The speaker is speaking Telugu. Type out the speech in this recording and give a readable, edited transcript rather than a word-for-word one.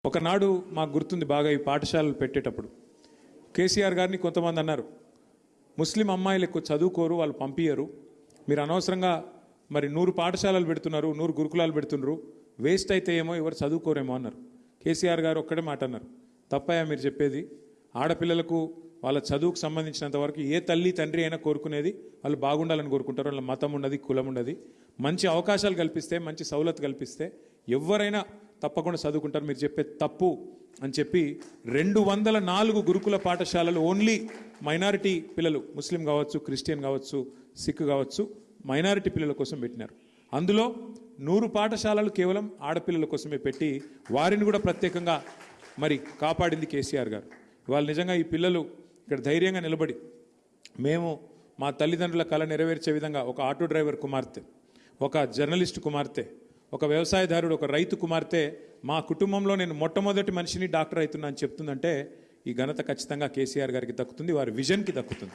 ఒకనాడు మాకు గుర్తుంది బాగా ఈ పాఠశాలలు పెట్టేటప్పుడు కేసీఆర్ గారిని కొంతమంది అన్నారు, ముస్లిం అమ్మాయిలు ఎక్కువ చదువుకోరు, వాళ్ళు పంపించరు, మీరు అనవసరంగా మరి 100 పాఠశాలలు పెడుతున్నారు, 100 గురుకులాలు పెడుతున్నారు, వేస్ట్ అయితే ఏమో, ఎవరు చదువుకోరేమో అన్నారు. కేసీఆర్ గారు ఒక్కడే మాట అన్నారు, తప్పయా మీరు చెప్పేది, ఆడపిల్లలకు వాళ్ళ చదువుకు సంబంధించినంత వరకు ఏ తల్లి తండ్రి అయినా కోరుకునేది వాళ్ళు బాగుండాలని కోరుకుంటారు. వాళ్ళ మతం ఉండదు, కులం ఉండదు. మంచి అవకాశాలు కల్పిస్తే, మంచి సౌలత్ కల్పిస్తే ఎవరైనా తప్పకుండా చదువుకుంటారు, మీరు చెప్పేది తప్పు అని చెప్పి 204 గురుకుల పాఠశాలలు ఓన్లీ మైనారిటీ పిల్లలు, ముస్లిం కావచ్చు, క్రిస్టియన్ కావచ్చు, సిక్ కావచ్చు, మైనారిటీ పిల్లల కోసం పెట్టినారు. అందులో 100 పాఠశాలలు కేవలం ఆడపిల్లల కోసమే పెట్టి వారిని కూడా ప్రత్యేకంగా మరి కాపాడింది కేసీఆర్ గారు. ఇవాళ నిజంగా ఈ పిల్లలు ఇక్కడ ధైర్యంగా నిలబడి మేము మా తల్లిదండ్రుల కళ నెరవేర్చే విధంగా ఒక ఆటో డ్రైవర్ కుమార్తె, ఒక జర్నలిస్ట్ కుమార్తె, ఒక వ్యవసాయదారుడు, ఒక రైతు కుమార్తె, మా కుటుంబంలో నేను మొట్టమొదటి మనిషిని డాక్టర్ అవుతున్నా అని చెప్తుందంటే ఈ ఘనత ఖచ్చితంగా కేసీఆర్ గారికి దక్కుతుంది, వారి విజన్కి దక్కుతుంది.